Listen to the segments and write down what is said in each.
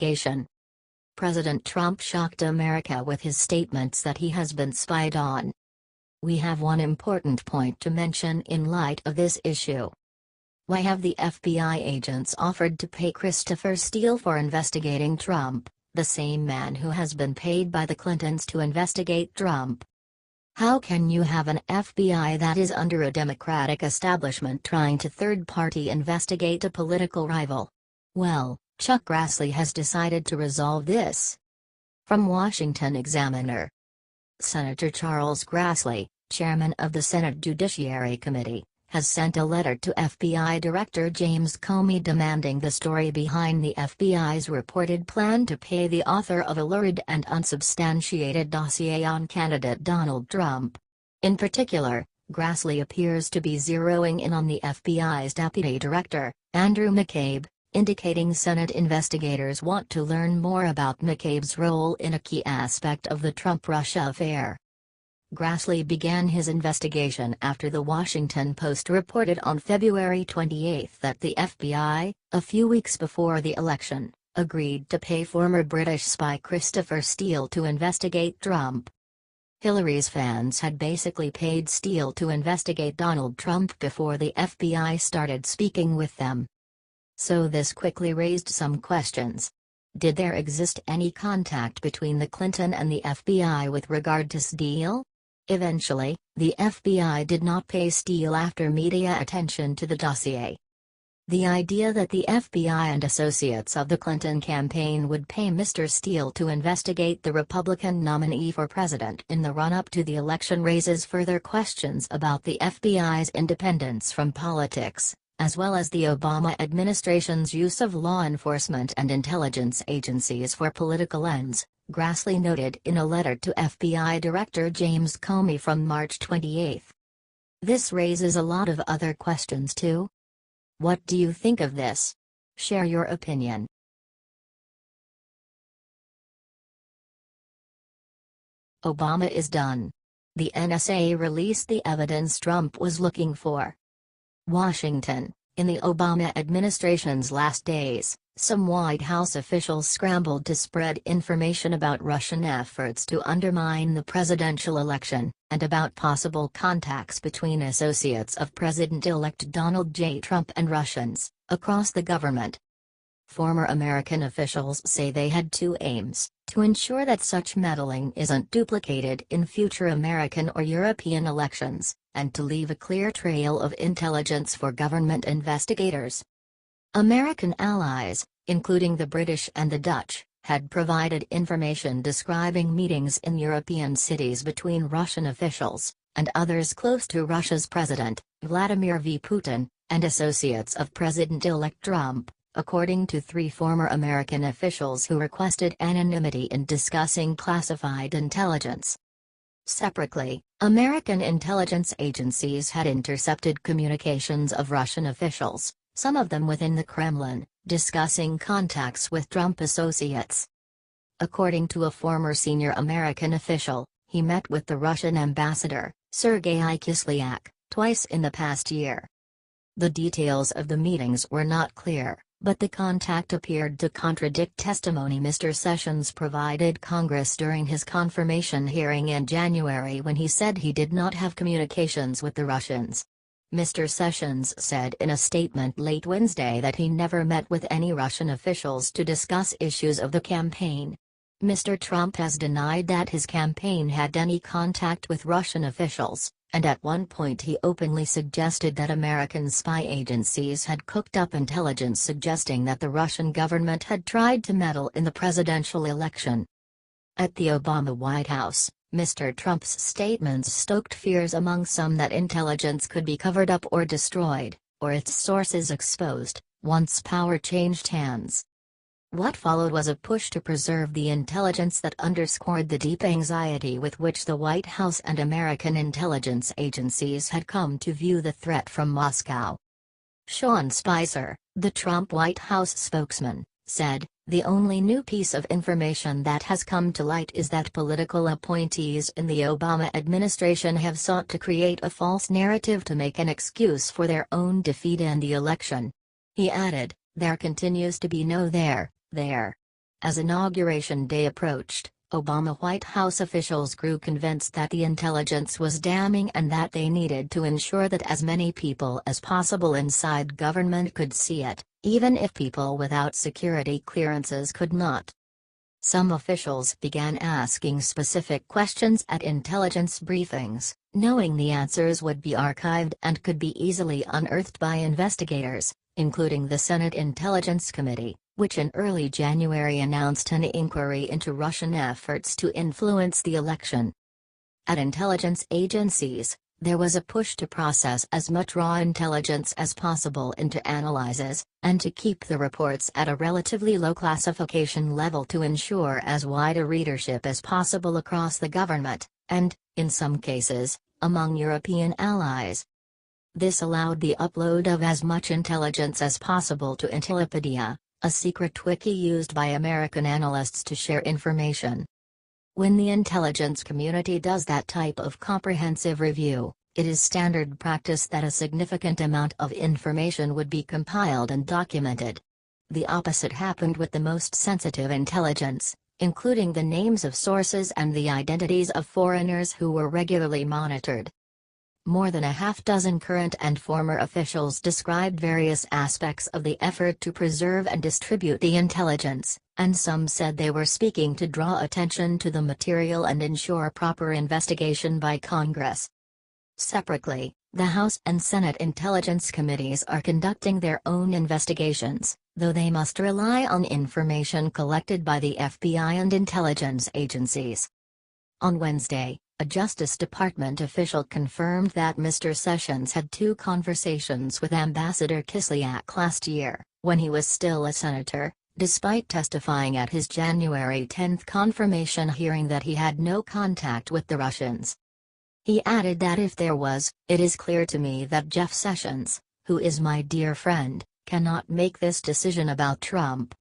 investigation. President Trump shocked America with his statements that he has been spied on. We have one important point to mention in light of this issue. Why have the FBI agents offered to pay Christopher Steele for investigating Trump, the same man who has been paid by the Clintons to investigate Trump? How can you have an FBI that is under a Democratic establishment trying to third-party investigate a political rival? Well, Chuck Grassley has decided to resolve this. From Washington Examiner. Senator Charles Grassley, chairman of the Senate Judiciary Committee, has sent a letter to FBI Director James Comey demanding the story behind the FBI's reported plan to pay the author of a lurid and unsubstantiated dossier on candidate Donald Trump. In particular, Grassley appears to be zeroing in on the FBI's Deputy Director, Andrew McCabe, indicating Senate investigators want to learn more about McCabe's role in a key aspect of the Trump-Russia affair. Grassley began his investigation after the Washington Post reported on February 28 that the FBI, a few weeks before the election, agreed to pay former British spy Christopher Steele to investigate Trump. Hillary's fans had basically paid Steele to investigate Donald Trump before the FBI started speaking with them. So this quickly raised some questions. Did there exist any contact between the Clinton and the FBI with regard to Steele? Eventually, the FBI did not pay Steele after media attention to the dossier. The idea that the FBI and associates of the Clinton campaign would pay Mr. Steele to investigate the Republican nominee for president in the run-up to the election raises further questions about the FBI's independence from politics, as well as the Obama administration's use of law enforcement and intelligence agencies for political ends, Grassley noted in a letter to FBI Director James Comey from March 28. This raises a lot of other questions too. What do you think of this? Share your opinion. Obama is done. The NSA released the evidence Trump was looking for. Washington. In the Obama administration's last days, some White House officials scrambled to spread information about Russian efforts to undermine the presidential election, and about possible contacts between associates of President-elect Donald J. Trump and Russians, across the government. Former American officials say they had two aims: to ensure that such meddling isn't duplicated in future American or European elections, and to leave a clear trail of intelligence for government investigators. American allies, including the British and the Dutch, had provided information describing meetings in European cities between Russian officials, and others close to Russia's president, Vladimir V. Putin, and associates of President-elect Trump, according to three former American officials who requested anonymity in discussing classified intelligence. Separately, American intelligence agencies had intercepted communications of Russian officials, some of them within the Kremlin, discussing contacts with Trump associates. According to a former senior American official, he met with the Russian ambassador, Sergei Kislyak, twice in the past year. The details of the meetings were not clear, but the contact appeared to contradict testimony Mr. Sessions provided Congress during his confirmation hearing in January when he said he did not have communications with the Russians. Mr. Sessions said in a statement late Wednesday that he never met with any Russian officials to discuss issues of the campaign. Mr. Trump has denied that his campaign had any contact with Russian officials, and at one point he openly suggested that American spy agencies had cooked up intelligence suggesting that the Russian government had tried to meddle in the presidential election. At the Obama White House, Mr. Trump's statements stoked fears among some that intelligence could be covered up or destroyed, or its sources exposed, once power changed hands. What followed was a push to preserve the intelligence that underscored the deep anxiety with which the White House and American intelligence agencies had come to view the threat from Moscow. Sean Spicer, the Trump White House spokesman, said, "The only new piece of information that has come to light is that political appointees in the Obama administration have sought to create a false narrative to make an excuse for their own defeat in the election." He added, "There continues to be no there. As Inauguration Day approached, Obama White House officials grew convinced that the intelligence was damning and that they needed to ensure that as many people as possible inside government could see it, even if people without security clearances could not. Some officials began asking specific questions at intelligence briefings, knowing the answers would be archived and could be easily unearthed by investigators, including the Senate Intelligence Committee, which in early January announced an inquiry into Russian efforts to influence the election. At intelligence agencies, there was a push to process as much raw intelligence as possible into analyses, and to keep the reports at a relatively low classification level to ensure as wide a readership as possible across the government, and, in some cases, among European allies. This allowed the upload of as much intelligence as possible to Intellipedia, a secret wiki used by American analysts to share information. When the intelligence community does that type of comprehensive review, it is standard practice that a significant amount of information would be compiled and documented. The opposite happened with the most sensitive intelligence, including the names of sources and the identities of foreigners who were regularly monitored. More than a half-dozen current and former officials described various aspects of the effort to preserve and distribute the intelligence, and some said they were speaking to draw attention to the material and ensure proper investigation by Congress. Separately, the House and Senate Intelligence Committees are conducting their own investigations, though they must rely on information collected by the FBI and intelligence agencies. On Wednesday, a Justice Department official confirmed that Mr. Sessions had 2 conversations with Ambassador Kislyak last year, when he was still a senator, despite testifying at his January 10 confirmation hearing that he had no contact with the Russians. He added that if there was, it is clear to me that Jeff Sessions, who is my dear friend, cannot make this decision about Trump.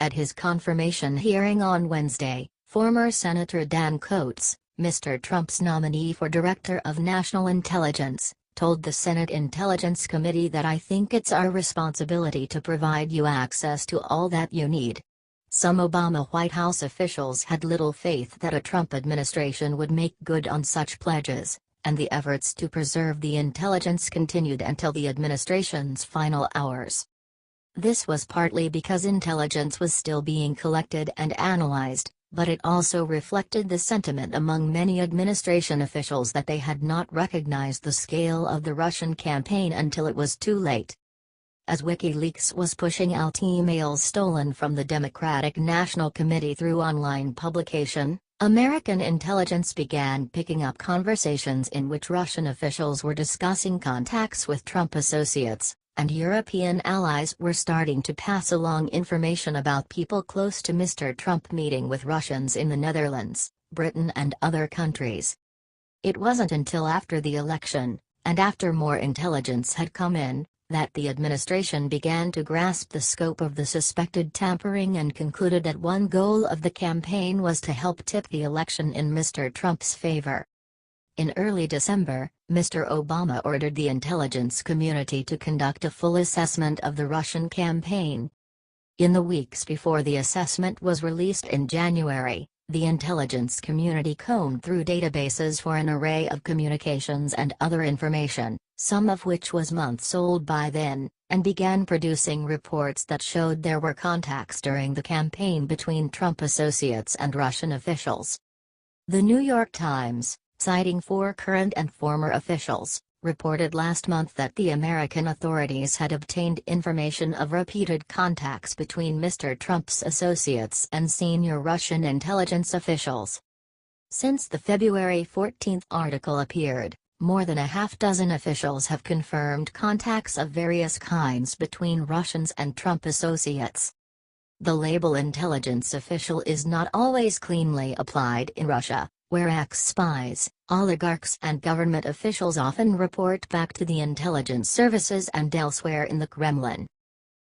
At his confirmation hearing on Wednesday, former Senator Dan Coats, Mr. Trump's nominee for Director of National Intelligence, told the Senate Intelligence Committee that I think it's our responsibility to provide you access to all that you need. Some Obama White House officials had little faith that a Trump administration would make good on such pledges, and the efforts to preserve the intelligence continued until the administration's final hours. This was partly because intelligence was still being collected and analyzed, but it also reflected the sentiment among many administration officials that they had not recognized the scale of the Russian campaign until it was too late. As WikiLeaks was pushing out emails stolen from the Democratic National Committee through online publication, American intelligence began picking up conversations in which Russian officials were discussing contacts with Trump associates, and European allies were starting to pass along information about people close to Mr. Trump meeting with Russians in the Netherlands, Britain and other countries. It wasn't until after the election, and after more intelligence had come in, that the administration began to grasp the scope of the suspected tampering and concluded that one goal of the campaign was to help tip the election in Mr. Trump's favor. In early December, Mr. Obama ordered the intelligence community to conduct a full assessment of the Russian campaign. In the weeks before the assessment was released in January, the intelligence community combed through databases for an array of communications and other information, some of which was months old by then, and began producing reports that showed there were contacts during the campaign between Trump associates and Russian officials. The New York Times, citing 4 current and former officials, reported last month that the American authorities had obtained information of repeated contacts between Mr. Trump's associates and senior Russian intelligence officials. Since the February 14 article appeared, more than a half-dozen officials have confirmed contacts of various kinds between Russians and Trump associates. The label intelligence official is not always cleanly applied in Russia, where ex-spies, oligarchs and government officials often report back to the intelligence services and elsewhere in the Kremlin.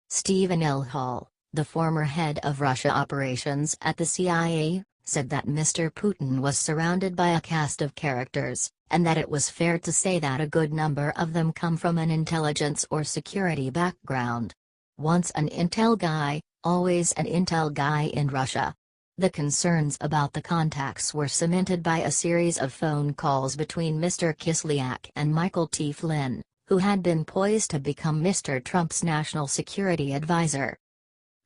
Stephen L. Hall, the former head of Russia operations at the CIA, said that Mr. Putin was surrounded by a cast of characters, and that it was fair to say that a good number of them come from an intelligence or security background. Once an intel guy, always an intel guy in Russia. The concerns about the contacts were cemented by a series of phone calls between Mr. Kislyak and Michael T. Flynn, who had been poised to become Mr. Trump's national security advisor.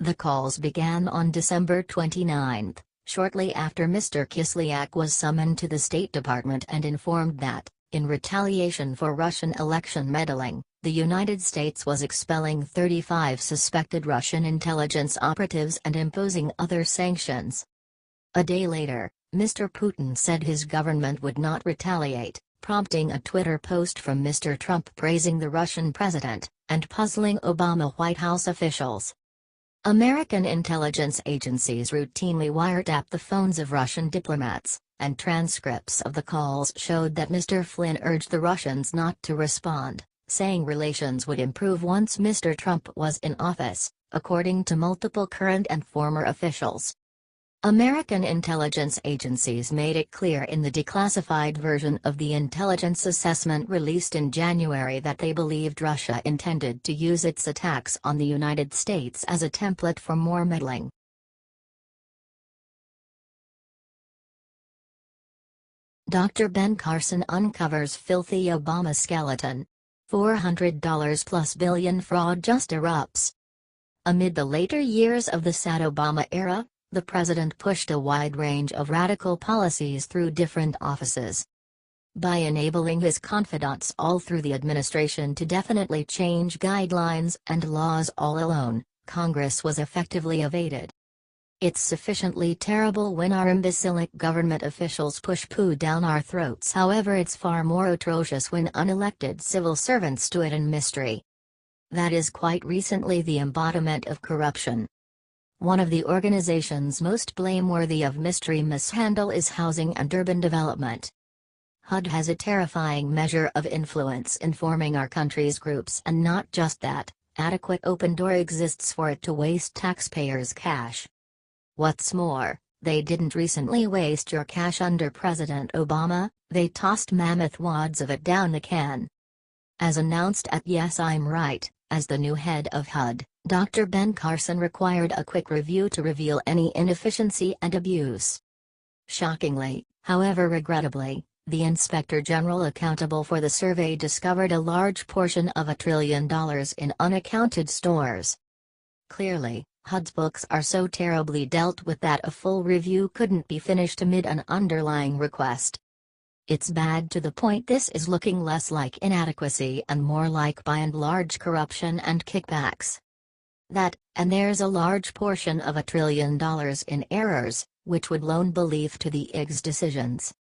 The calls began on December 29, shortly after Mr. Kislyak was summoned to the State Department and informed that, in retaliation for Russian election meddling, the United States was expelling 35 suspected Russian intelligence operatives and imposing other sanctions. A day later, Mr. Putin said his government would not retaliate, prompting a Twitter post from Mr. Trump praising the Russian president, and puzzling Obama White House officials. American intelligence agencies routinely wiretapped the phones of Russian diplomats, and transcripts of the calls showed that Mr. Flynn urged the Russians not to respond, saying relations would improve once Mr. Trump was in office, according to multiple current and former officials. American intelligence agencies made it clear in the declassified version of the intelligence assessment released in January that they believed Russia intended to use its attacks on the United States as a template for more meddling. Dr. Ben Carson uncovers filthy Obama skeleton. $400 plus billion fraud just erupts. Amid the later years of the sad Obama era, the president pushed a wide range of radical policies through different offices. By enabling his confidants all through the administration to definitely change guidelines and laws all alone, Congress was effectively evaded. It's sufficiently terrible when our imbecilic government officials push poo down our throats. However, it's far more atrocious when unelected civil servants do it in mystery. That is quite recently the embodiment of corruption. One of the organizations most blameworthy of mystery mishandle is Housing and Urban Development. HUD has a terrifying measure of influence in forming our country's groups, and not just that, adequate open door exists for it to waste taxpayers' cash. What's more, they didn't recently waste your cash under President Obama, they tossed mammoth wads of it down the can. As announced at Yes I'm Right, as the new head of HUD, Dr. Ben Carson required a quick review to reveal any inefficiency and abuse. Shockingly, however regrettably, the Inspector General accountable for the survey discovered a large portion of $1 trillion in unaccounted stores. Clearly, HUD's books are so terribly dealt with that a full review couldn't be finished amid an underlying request. It's bad to the point this is looking less like inadequacy and more like by and large corruption and kickbacks. That, and there's a large portion of $1 trillion in errors, which would loan belief to the IG's decisions.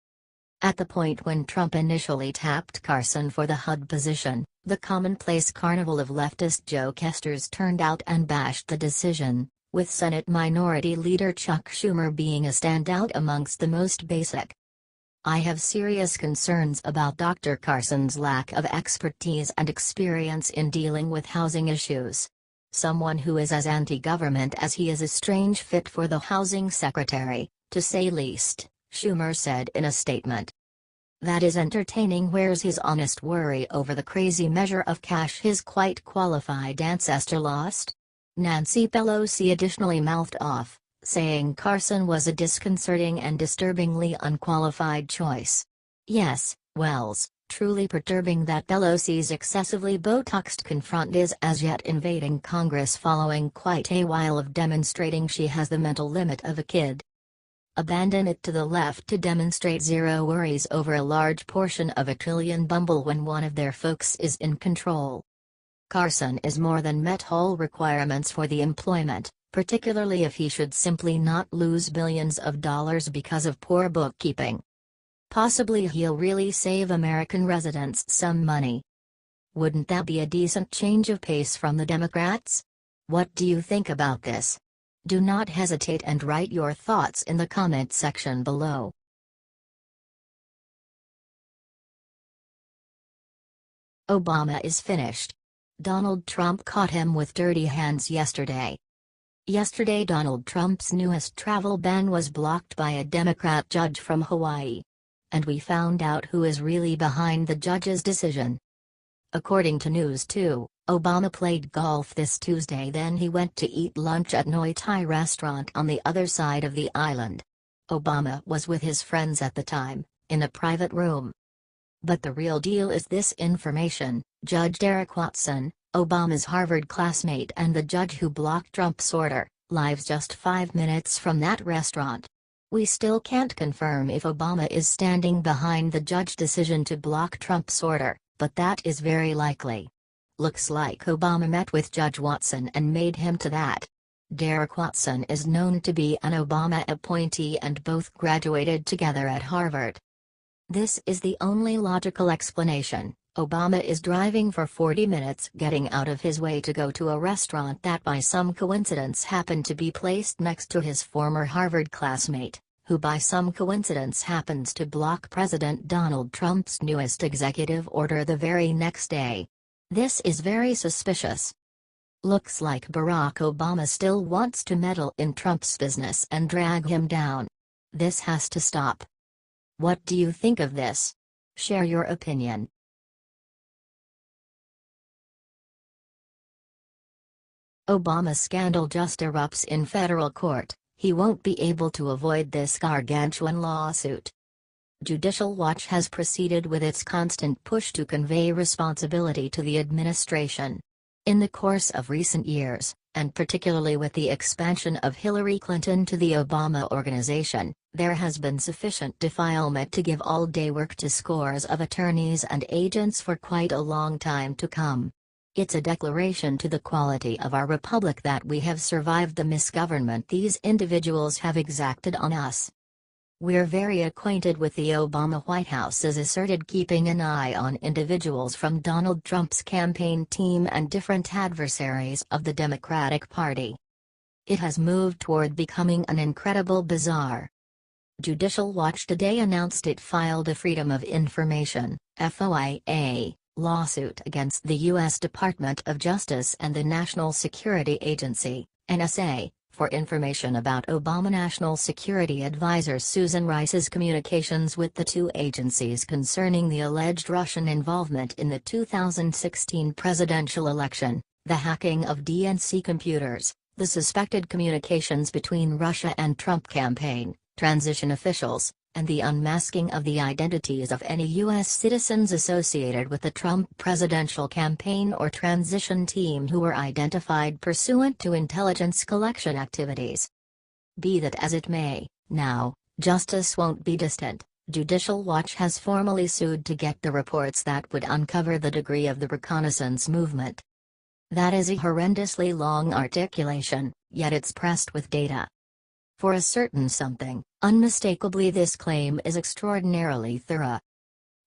At the point when Trump initially tapped Carson for the HUD position, the commonplace carnival of leftist jokesters turned out and bashed the decision, with Senate Minority Leader Chuck Schumer being a standout amongst the most basic. I have serious concerns about Dr. Carson's lack of expertise and experience in dealing with housing issues. Someone who is as anti-government as he is a strange fit for the housing secretary, to say least, Schumer said in a statement. That is entertaining. Where's his honest worry over the crazy measure of cash his quite qualified ancestor lost? Nancy Pelosi additionally mouthed off, saying Carson was a disconcerting and disturbingly unqualified choice. Yes, Wells, truly perturbing that Pelosi's excessively Botoxed confront is as yet invading Congress following quite a while of demonstrating she has the mental limit of a kid. Abandon it to the left to demonstrate zero worries over a large portion of $1 trillion bumble when one of their folks is in control. Carson is more than met all requirements for the employment, particularly if he should simply not lose billions of dollars because of poor bookkeeping. Possibly he'll really save American residents some money. Wouldn't that be a decent change of pace from the Democrats? What do you think about this? Do not hesitate and write your thoughts in the comment section below. Obama is finished. Donald Trump caught him with dirty hands yesterday. Yesterday Donald Trump's newest travel ban was blocked by a Democrat judge from Hawaii. And we found out who is really behind the judge's decision. According to News 2, Obama played golf this Tuesday, then he went to eat lunch at Noi Thai restaurant on the other side of the island. Obama was with his friends at the time, in a private room. But the real deal is this information: Judge Derek Watson, Obama's Harvard classmate and the judge who blocked Trump's order, lives just 5 minutes from that restaurant. We still can't confirm if Obama is standing behind the judge's decision to block Trump's order, but that is very likely. Looks like Obama met with Judge Watson and made him to that. Derek Watson is known to be an Obama appointee and both graduated together at Harvard. This is the only logical explanation. Obama is driving for 40 minutes, getting out of his way to go to a restaurant that by some coincidence happened to be placed next to his former Harvard classmate, who by some coincidence happens to block President Donald Trump's newest executive order the very next day. This is very suspicious. Looks like Barack Obama still wants to meddle in Trump's business and drag him down. This has to stop. What do you think of this? Share your opinion. Obama scandal just erupts in federal court. He won't be able to avoid this gargantuan lawsuit. Judicial Watch has proceeded with its constant push to convey responsibility to the administration. In the course of recent years, and particularly with the expansion of Hillary Clinton to the Obama organization, there has been sufficient defilement to give all-day work to scores of attorneys and agents for quite a long time to come. It's a declaration to the quality of our republic that we have survived the misgovernment these individuals have exacted on us. We're very acquainted with the Obama White House's asserted keeping an eye on individuals from Donald Trump's campaign team and different adversaries of the Democratic Party. It has moved toward becoming an incredible bizarre. Judicial Watch today announced it filed a Freedom of Information (FOIA) lawsuit against the U.S. Department of Justice and the National Security Agency (NSA) for information about Obama National Security Advisor Susan Rice's communications with the two agencies concerning the alleged Russian involvement in the 2016 presidential election, the hacking of DNC computers, the suspected communications between Russia and Trump campaign, transition officials, and the unmasking of the identities of any U.S. citizens associated with the Trump presidential campaign or transition team who were identified pursuant to intelligence collection activities. Be that as it may, now, justice won't be distant. Judicial Watch has formally sued to get the reports that would uncover the degree of the reconnaissance movement. That is a horrendously long articulation, yet it's pressed with data. For a certain something, unmistakably this claim is extraordinarily thorough.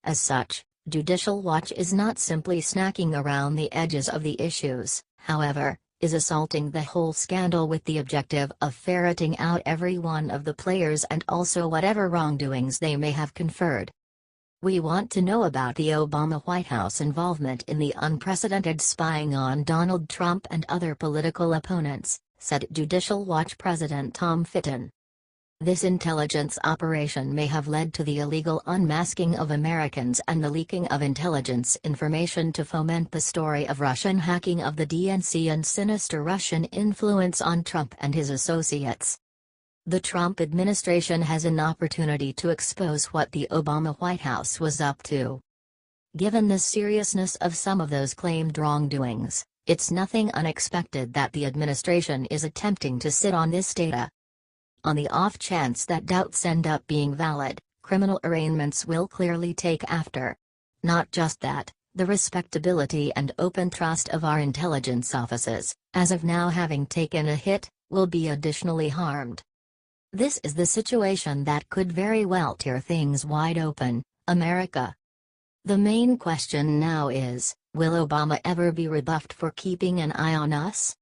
As such, Judicial Watch is not simply snacking around the edges of the issues, however, is assaulting the whole scandal with the objective of ferreting out every one of the players and also whatever wrongdoings they may have conferred. We want to know about the Obama White House involvement in the unprecedented spying on Donald Trump and other political opponents, said Judicial Watch President Tom Fitton. This intelligence operation may have led to the illegal unmasking of Americans and the leaking of intelligence information to foment the story of Russian hacking of the DNC and sinister Russian influence on Trump and his associates. The Trump administration has an opportunity to expose what the Obama White House was up to. Given the seriousness of some of those claimed wrongdoings, it's nothing unexpected that the administration is attempting to sit on this data. On the off chance that doubts end up being valid, criminal arraignments will clearly take after. Not just that, the respectability and open trust of our intelligence offices, as of now having taken a hit, will be additionally harmed. This is the situation that could very well tear things wide open, America. The main question now is, will Obama ever be rebuffed for keeping an eye on us?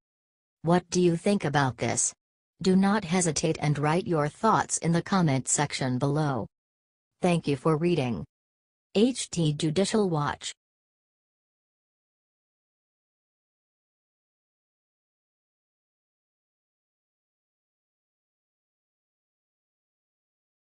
What do you think about this? Do not hesitate and write your thoughts in the comment section below. Thank you for reading. HT Judicial Watch.